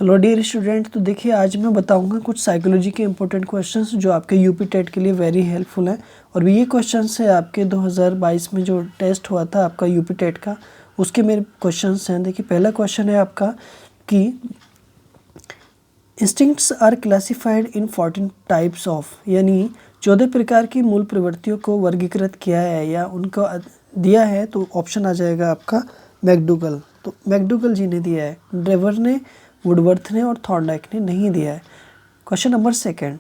Hello dear student, तो देखिए आज मैं बताऊंगा कुछ साइकोलॉजी के इंपॉर्टेंट क्वेश्चंस जो आपके यूपी टेट के लिए वेरी हेल्पफुल हैं। और ये क्वेश्चंस है आपके 2022 में जो टेस्ट हुआ था आपका यूपी टेट का, उसके मेरे क्वेश्चंस हैं। देखिए पहला क्वेश्चन है आपका कि instincts are classified in 14 types of, यानी 14 प्रकार की मूल प्रवृत्तियों को वर्गीकृत किया है या उनको दिया है। तो ऑप्शन आ जाएगा आपका मैकडूगल। तो मैकडूगल जी ने दिया है, ड्रेवर ने, वुडवर्थ ने और थॉर्नडाइक ने नहीं दिया है। Question number second,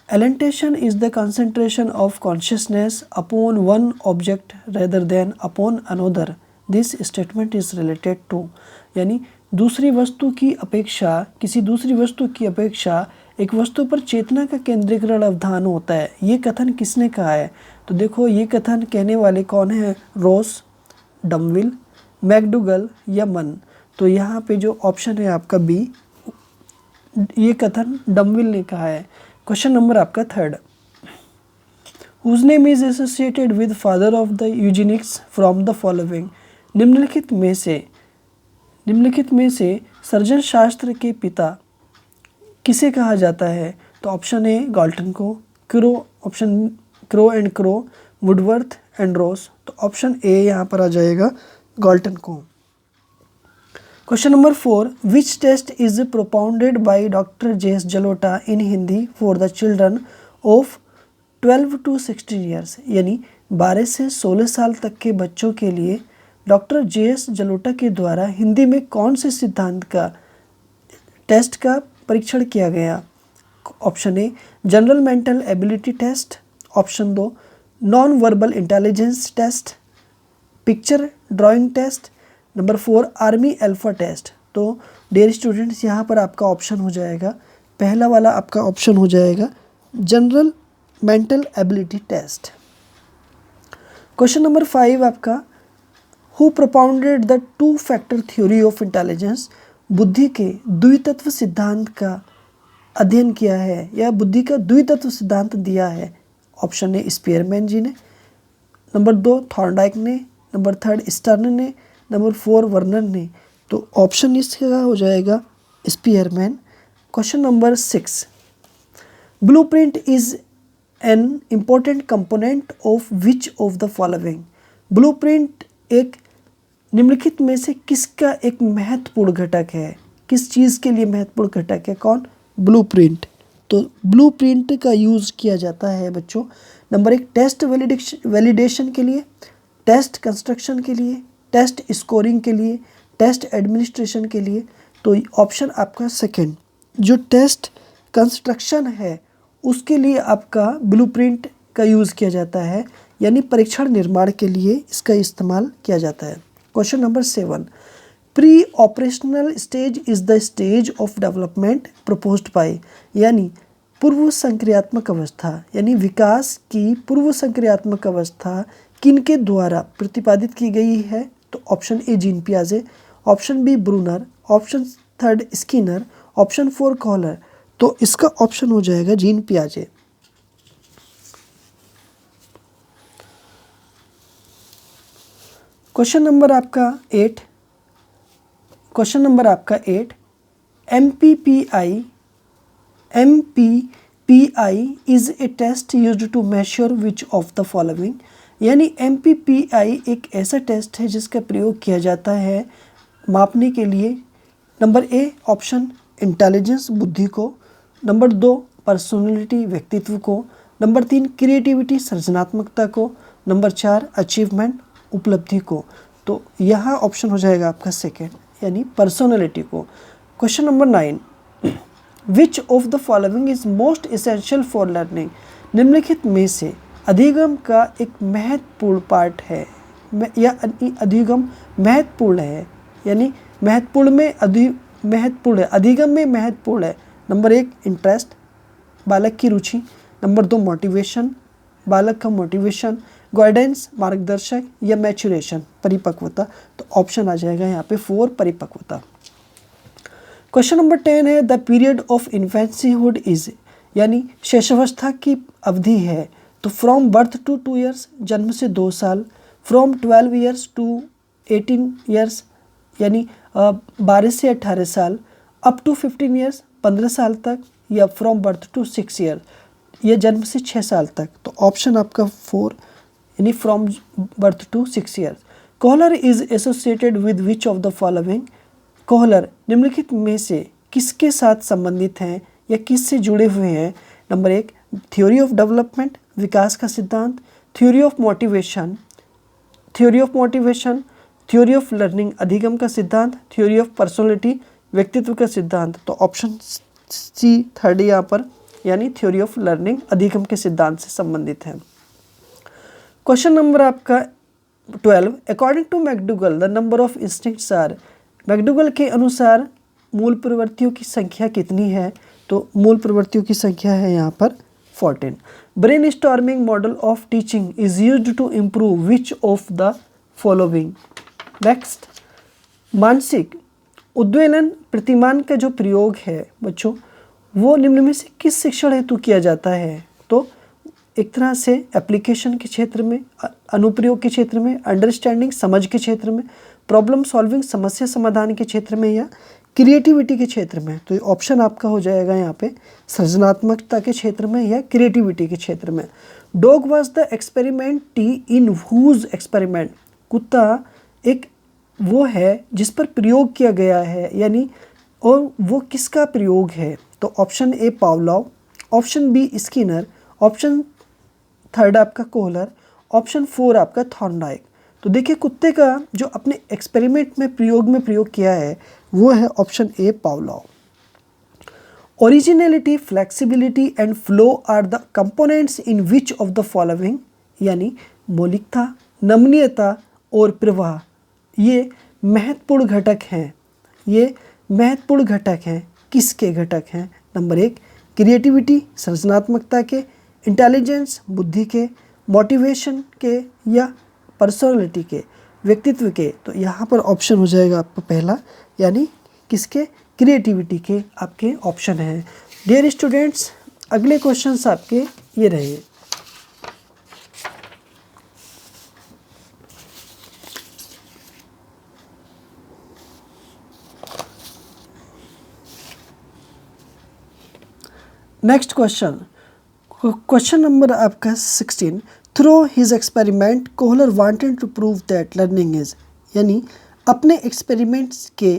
attention is the concentration of consciousness upon one object rather than upon another, this statement is related to, यानी दूसरी वस्तु की अपेक्षा, किसी दूसरी वस्तु की अपेक्षा एक वस्तु पर चेतना का केंद्रीकरण अवधान होता है। ये कथन किसने कहा है? तो देखो ये कथन कहने वाले कौन है? रॉस, डमविल, मैकडूगल या मन। तो यहाँ पे जो ऑप्शन है आपका बी, ये कथन डमविल ने कहा है। क्वेश्चन नंबर आपका third, whose name is associated with father of the eugenics from the following, निम्नलिखित में से सर्जन शास्त्र के पिता किसे कहा जाता है? तो ऑप्शन ए गाल्टन को, Crow and Crow, Woodworth and Ross. तो ऑप्शन ए यहाँ पर आ जाएगा गाल्टन को। Question number 4, which test is propounded by doctor J S. Jalota in Hindi for the children of 12 to 16 years, यानी 12 से 16 साल तक के बच्चों के लिए डॉक्टर जे.एस. जलोटा के द्वारा हिंदी में कौन से सिद्धांत का टेस्ट का परीक्षण किया गया? Option A general mental ability test, option 2 non verbal intelligence test, picture drawing test, number 4 army alpha test. तो डियर स्टूडेंट्स यहाँ पर आपका ऑप्शन हो जाएगा, पहला वाला आपका ऑप्शन हो जाएगा general mental ability test. Question number 5 आपका, who propounded the two factor theory of intelligence, बुद्धि के द्वितत्व सिद्धांत का अध्ययन किया है या बुद्धि का द्वितत्व सिद्धांत दिया है? ऑप्शन ए स्पीयरमैन जी ने, नंबर 2 थॉर्नडाइक ने, नंबर 3 स्टर्न ने, नंबर 4 वर्नर ने। तो ऑप्शन इसका हो जाएगा Spearman. Question number 6, blueprint is an important component of which of the following, blueprint एक निम्नलिखित में से किसका एक महत्वपूर्ण घटक है? किस चीज़ के लिए महत्वपूर्ण घटक है? कौन? ब्लूप्रिंट। तो ब्लूप्रिंट का यूज़ किया जाता है बच्चों नंबर 1 टेस्ट वैलिडेशन के लिए, टेस्ट कंस्ट्रक्शन के लिए, टेस्ट स्कोरिंग के लिए, टेस्ट एडमिनिस्ट्रेशन के लिए। तो ऑप्शन आपका सेकंड, जो टेस्ट कंस्ट्रक्शन है उसके लिए आपका ब्लूप्रिंट का यूज़ किया जाता है, यानी परीक्षण निर्माण के लिए इसका इस्तेमाल किया जाता है। Question number 7, pre operational stage is the stage of development proposed by, यानी पूर्व संक्रियात्मक अवस्था, यानी विकास की पूर्व संक्रियात्मक अवस्था किनके द्वारा प्रतिपादित की गई है? तो ऑप्शन ए जीन पियाजे, option b Bruner, option 3 Skinner, option 4 Kohler. तो इसका ऑप्शन हो जाएगा जीन पियाजे। क्वेश्चन नंबर आपका 8, MPPI is a test used to measure which of the following, यानी MPPI एक ऐसा टेस्ट है जिसका प्रयोग किया जाता है मापने के लिए। नंबर ए ऑप्शन इंटेलिजेंस बुद्धि को, नंबर 2 पर्सनैलिटी व्यक्तित्व को, नंबर 3 क्रिएटिविटी सृजनात्मकता को, नंबर 4 अचीवमेंट उपलब्धि को। तो यहाँ ऑप्शन हो जाएगा आपका सेकेंड, यानी पर्सनैलिटी को। Question number 9, which of the following is most essential for learning, निम्नलिखित में से अधिगम का एक महत्वपूर्ण पार्ट है या अधिगम महत्वपूर्ण है, यानी महत्वपूर्ण में महत्वपूर्ण है, अधिगम में महत्वपूर्ण है। नंबर 1 इंटरेस्ट, बालक की रुचि, नंबर 2 मोटिवेशन, बालक का मोटिवेशन, गाइडेंस मार्गदर्शक, या मैच्योरेशन परिपक्वता। तो ऑप्शन आ जाएगा यहाँ पे 4 परिपक्वता। क्वेश्चन नंबर 10 है, द पीरियड ऑफ इन्फेंसीहुड इज, यानी शैशवावस्था की अवधि है। तो फ्रॉम बर्थ टू 2 ईयर्स, जन्म से 2 साल, फ्रॉम 12 ईयर्स टू 18 ईयर्स, यानी 12 से 18 साल, अप टू 15 ईयर्स 15 साल तक, या फ्रॉम बर्थ टू 6 ईयर, या जन्म से 6 साल तक। तो ऑप्शन आपका 4 यानी from birth to 6 year. Kohler is associated with which of the following. Kohler निम्नलिखित में से किसके साथ संबंधित हैं या किससे जुड़े हुए हैं। नंबर 1 थ्योरी ऑफ डेवलपमेंट, विकास का सिद्धांत, theory of motivation, theory of learning, अधिगम का सिद्धांत, थ्योरी ऑफ पर्सनालिटी, व्यक्तित्व का सिद्धांत। तो ऑप्शन सी थर्ड यहाँ पर, यानी थ्योरी ऑफ लर्निंग, अधिगम के सिद्धांत से संबंधित है। क्वेश्चन नंबर आपका 12, according to McDougall the number of instincts are. McDougall के अनुसार मूल प्रवृत्तियों की संख्या कितनी है। तो मूल प्रवृत्तियों की संख्या है यहाँ पर 14। Brain storming model of teaching is used to improve which of the following. Next, मानसिक उद्वेलन प्रतिमान का जो प्रयोग है बच्चों, वो निम्न में से किस शिक्षण हेतु किया जाता है। तो एक तरह से एप्लीकेशन के क्षेत्र में, अनुप्रयोग के क्षेत्र में, अंडरस्टैंडिंग समझ के क्षेत्र में, प्रॉब्लम सॉल्विंग समस्या समाधान के क्षेत्र में, या क्रिएटिविटी के क्षेत्र में। तो ये ऑप्शन आपका हो जाएगा यहाँ पे सृजनात्मकता के क्षेत्र में या क्रिएटिविटी के क्षेत्र में। Dog was the experimentee in whose experiment. कुत्ता एक वो है जिस पर प्रयोग किया गया है, यानी और वो किसका प्रयोग है। तो option A Pavlov, option B Skinner, option third आपका कोहलर, ऑप्शन 4 आपका थॉर्नडाइक। तो देखिए कुत्ते का जो अपने एक्सपेरिमेंट में प्रयोग किया है वो है option A Pavlov. Originality, flexibility and flow are the components in which of the following. यानी मौलिकता, नमनीयता और प्रवाह ये महत्वपूर्ण घटक हैं। ये महत्वपूर्ण घटक हैं, किसके घटक हैं। नंबर 1 क्रिएटिविटी सृजनात्मकता के, इंटेलिजेंस बुद्धि के, मोटिवेशन के, या पर्सनालिटी के व्यक्तित्व के। तो यहाँ पर ऑप्शन हो जाएगा आपका पहला, यानी किसके, क्रिएटिविटी के आपके ऑप्शन हैं। डियर स्टूडेंट्स, अगले क्वेश्चंस आपके ये रहे। नेक्स्ट क्वेश्चन, क्वेश्चन नंबर आपका 16, through his experiment Kohler wanted to prove that learning is. यानी अपने एक्सपेरिमेंट्स के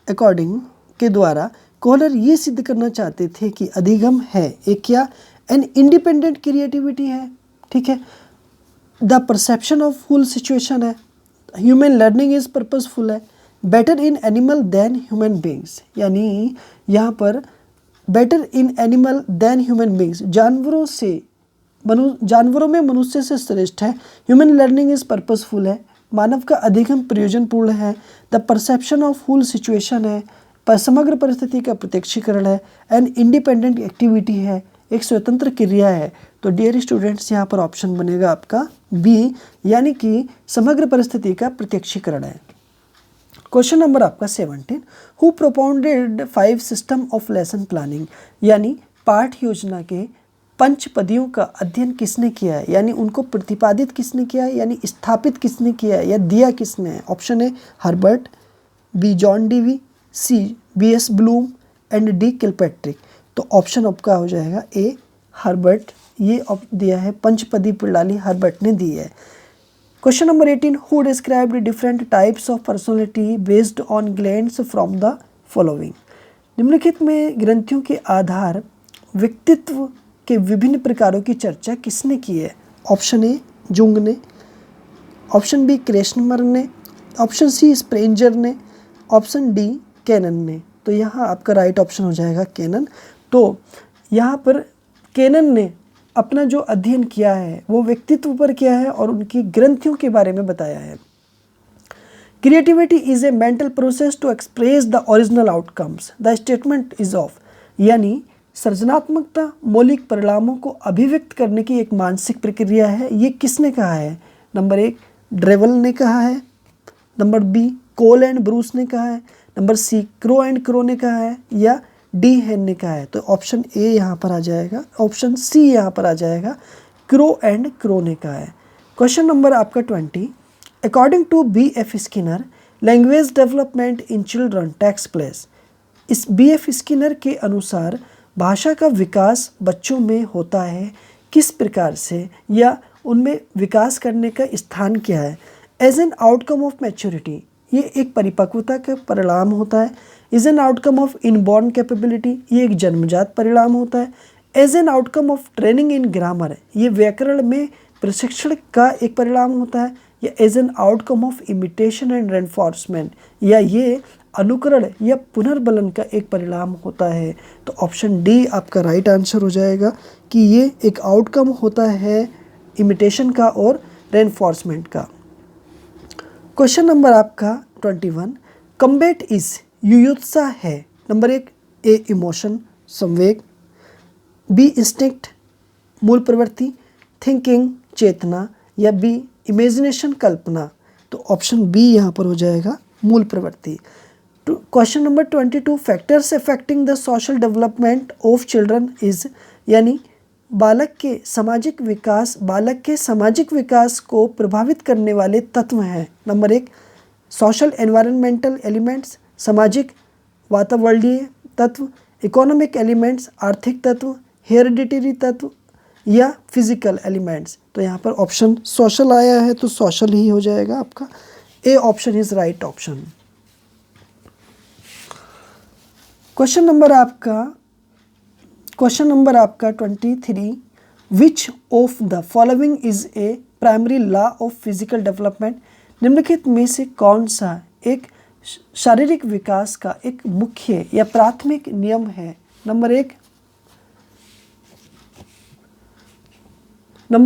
अकॉर्डिंग के द्वारा कोहलर ये सिद्ध करना चाहते थे कि अधिगम है एक क्या, एन इंडिपेंडेंट क्रिएटिविटी है, ठीक है, the perception of full situation है, ह्यूमन लर्निंग इज पर्पसफुल है, better in animal than human beings. यानी यहाँ पर better in animal than human beings, जानवरों में मनुष्य से श्रेष्ठ है, ह्यूमन लर्निंग इज पर्पसफुल है, मानव का अधिगम प्रयोजनपूर्ण है, the perception of full situation है, पर समग्र परिस्थिति का प्रत्यक्षीकरण है, एंड इंडिपेंडेंट एक्टिविटी है, एक स्वतंत्र क्रिया है। तो डियर स्टूडेंट्स, यहाँ पर ऑप्शन बनेगा आपका बी, यानी कि समग्र परिस्थिति का प्रत्यक्षीकरण है। क्वेश्चन नंबर आपका 17, who propounded 5 system of lesson planning. यानी पाठ योजना के पंचपदियों का अध्ययन किसने किया है, यानी उनको प्रतिपादित किसने किया है, यानी स्थापित किसने किया है या दिया किसने है। Option A Herbert, B John Dewey, C B.S. Bloom and D Kilpatrick. तो ऑप्शन आपका हो जाएगा ए हर्बर्ट, ये दिया है पंचपदी प्रणाली हर्बर्ट ने दी है। Question number 18, who described different types of personality based on glands from the following. निम्नलिखित में ग्रंथियों के आधार व्यक्तित्व के विभिन्न प्रकारों की चर्चा किसने की है। ऑप्शन ए जुंग ने, ऑप्शन बी क्रेशनमर ने, ऑप्शन सी स्प्रेंजर ने, ऑप्शन डी कैनन ने। तो यहाँ आपका राइट ऑप्शन हो जाएगा कैनन। तो यहाँ पर कैनन ने अपना जो अध्ययन किया है वो व्यक्तित्व पर किया है और उनकी ग्रंथियों के बारे में बताया है। Creativity is a mental process to express the original outcomes, the statement is of. यानी सृजनात्मकता मौलिक परिणामों को अभिव्यक्त करने की एक मानसिक प्रक्रिया है। ये किसने कहा है। नंबर 1 ड्रेवल ने कहा है, number B Cole and Bruce ने कहा है, number C Crow and Crow ने कहा है, या डी हेन ने कहा है। तो ऑप्शन ए यहाँ पर आ जाएगा, ऑप्शन सी यहाँ पर आ जाएगा, क्रो एंड क्रो ने कहा है। क्वेश्चन नंबर आपका 20, according to B.F. Skinner language development in children takes place इस BF स्किनर के अनुसार भाषा का विकास बच्चों में होता है किस प्रकार से, या उनमें विकास करने का स्थान क्या है। As an outcome of maturity, ये एक परिपक्वता का परिणाम होता है। Is an outcome of inborn capability, ये एक जन्मजात परिणाम होता है। As an outcome of training in grammar, ये व्याकरण में प्रशिक्षण का एक परिणाम होता है। या as an outcome of imitation and reinforcement, या ये अनुकरण या पुनर्बलन का एक परिणाम होता है। तो ऑप्शन डी आपका राइट आंसर हो जाएगा कि ये एक आउटकम होता है इमिटेशन का और रेनफोर्समेंट का। क्वेश्चन नंबर आपका 21, कम्बैट इज युयुत्सा है। नंबर 1 ए इमोशन संवेग, बी इंस्टिंक्ट मूल प्रवृत्ति, थिंकिंग चेतना, या बी इमेजिनेशन कल्पना। तो ऑप्शन बी यहाँ पर हो जाएगा मूल प्रवृत्ति। Question number 22, factors affecting the social development of children is, यानी बालक के सामाजिक विकास को प्रभावित करने वाले तत्व हैं। नंबर 1 सोशल एनवायरमेंटल एलिमेंट्स, सामाजिक वातावरणीय तत्व, इकोनॉमिक एलिमेंट्स आर्थिक तत्व, हेरिडिटरी तत्व, या फिजिकल एलिमेंट्स। तो यहाँ पर ऑप्शन सोशल आया है तो सोशल ही हो जाएगा आपका। A option is right option. Question number आपका 23, विच of the following is a primary law of physical development. निम्नलिखित में से कौन सा एक शारीरिक विकास का एक मुख्य या प्राथमिक नियम है। नंबर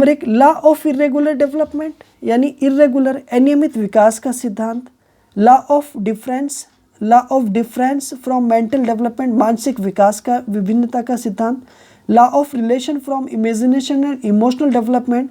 एक लॉ ऑफ इरेगुलर डेवलपमेंट, यानी इरेगुलर अनियमित विकास का सिद्धांत। Law of difference from mental development, मानसिक विकास का विभिन्नता का सिद्धांत। Law of relation from imagination and emotional development,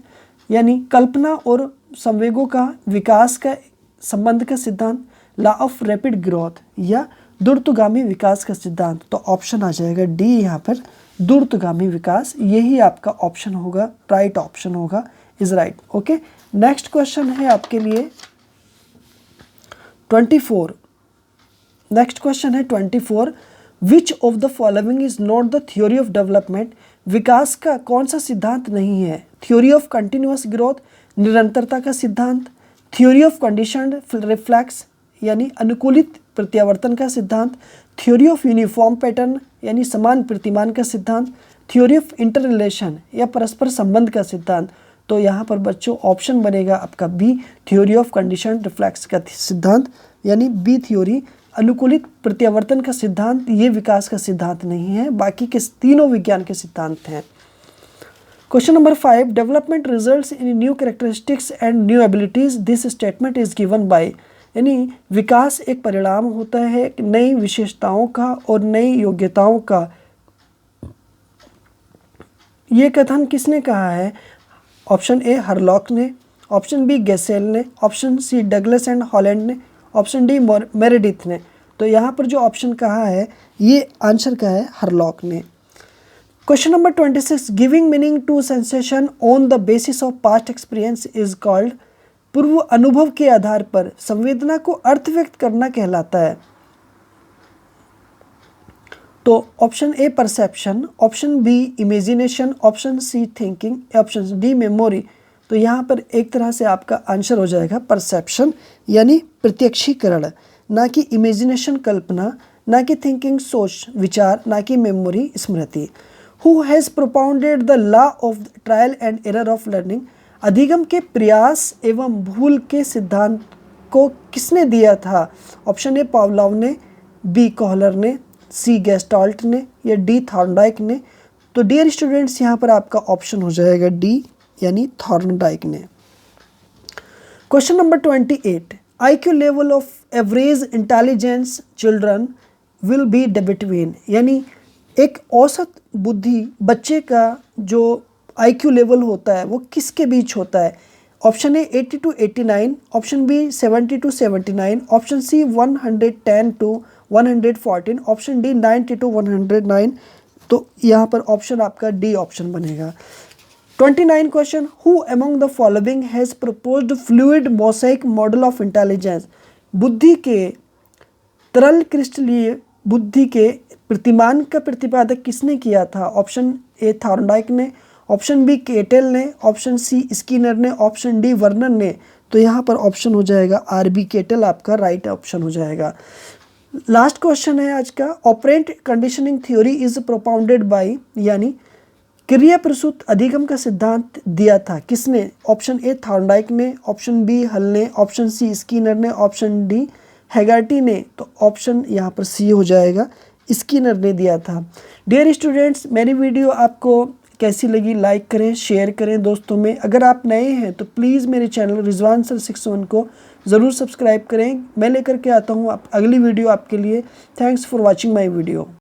यानी कल्पना और संवेगों का विकास का संबंध का सिद्धांत। लॉ ऑफ रैपिड ग्रोथ, या द्रुतगामी विकास का सिद्धांत। तो ऑप्शन आ जाएगा डी यहाँ पर द्रुतगामी विकास, यही आपका ऑप्शन होगा, राइट ऑप्शन होगा, is right. Okay, next question है आपके लिए 24। नेक्स्ट क्वेश्चन है 24, which of the following is not the theory of development. विकास का कौन सा सिद्धांत नहीं है। थ्योरी ऑफ कंटिन्यूअस ग्रोथ, निरंतरता का सिद्धांत। थ्योरी ऑफ कंडीशनड रिफ्लेक्स, यानी अनुकूलित प्रत्यावर्तन का सिद्धांत। थ्योरी ऑफ यूनिफॉर्म पैटर्न, यानी समान प्रतिमान का सिद्धांत। थ्योरी ऑफ इंटर रिलेशन, या परस्पर संबंध का सिद्धांत। तो यहाँ पर बच्चों ऑप्शन बनेगा आपका B, theory of conditioned reflex का सिद्धांत, यानी बी थ्योरी अनुकूलित प्रत्यावर्तन का सिद्धांत। ये विकास का सिद्धांत नहीं है, बाकी के तीनों विज्ञान के सिद्धांत हैं। Question number 5, development results in new characteristics and new abilities, this statement is given by, यानी विकास एक परिणाम होता है नई विशेषताओं का और नई योग्यताओं का। ये कथन किसने कहा है। ऑप्शन ए हरलॉक ने, ऑप्शन बी गैसेल ने, option C Douglas and Holland ने, ऑप्शन डी मेरेडिथ ने। तो यहाँ पर जो ऑप्शन कहा है ये आंसर का है हरलॉक ने। Question number 26, giving meaning to sensation on the basis of past experience is called. पूर्व अनुभव के आधार पर संवेदना को अर्थ व्यक्त करना कहलाता है। तो option A perception, option B imagination, option C thinking, option D memory. तो यहाँ पर एक तरह से आपका आंसर हो जाएगा परसेप्शन, यानी प्रत्यक्षीकरण, ना कि इमेजिनेशन कल्पना, ना कि थिंकिंग सोच विचार, ना कि memory Smriti. Who has propounded the law of trial and error of learning. अधिगम के प्रयास एवं भूल के सिद्धांत को किसने दिया था। ऑप्शन ए पावलोव ने, बी कोहलर ने, सी गेस्टाल्ट ने, या डी थॉर्नडाइक ने। तो डियर स्टूडेंट्स यहाँ पर आपका ऑप्शन हो जाएगा डी, यानी थॉर्नडाइक ने। Question number 28, IQ level of average intelligence children will be between, यानी एक औसत बुद्धि बच्चे का जो IQ लेवल होता है वो किसके बीच होता है। Option A 80 to 89, option B 70 to 79, option C 110 to 114, option D 90 to 109। तो यहाँ पर ऑप्शन आपका डी ऑप्शन बनेगा। 29 question, who among the following has proposed fluid mosaic model of intelligence. बुद्धि के तरल क्रिस्टलीय बुद्धि के प्रतिमान का प्रतिपादक किसने किया था? ऑप्शन ए थॉर्नडाइक ने, ऑप्शन बी केटेल ने, ऑप्शन सी स्किनर ने, ऑप्शन डी वर्नर ने। तो यहाँ पर ऑप्शन हो जाएगा आर बी केटेल आपका राइट ऑप्शन हो जाएगा। लास्ट क्वेश्चन है आज का, operant conditioning theory is propounded bye, यानी क्रिया प्रसूत अधिगम का सिद्धांत दिया था किसने? ऑप्शन ए थॉर्नडाइक ने, ऑप्शन बी हल ने, ऑप्शन सी स्किनर ने, ऑप्शन डी हैगर्टी ने। तो ऑप्शन यहाँ पर सी हो जाएगा, स्किनर ने दिया था। डियर स्टूडेंट्स, मेरी वीडियो आपको कैसी लगी लाइक करें, शेयर करें दोस्तों में। अगर आप नए हैं तो प्लीज़ मेरे चैनल रिजवान सर 61 को ज़रूर सब्सक्राइब करें। मैं लेकर के आता हूँ अगली वीडियो आपके लिए। Thanks for watching my video.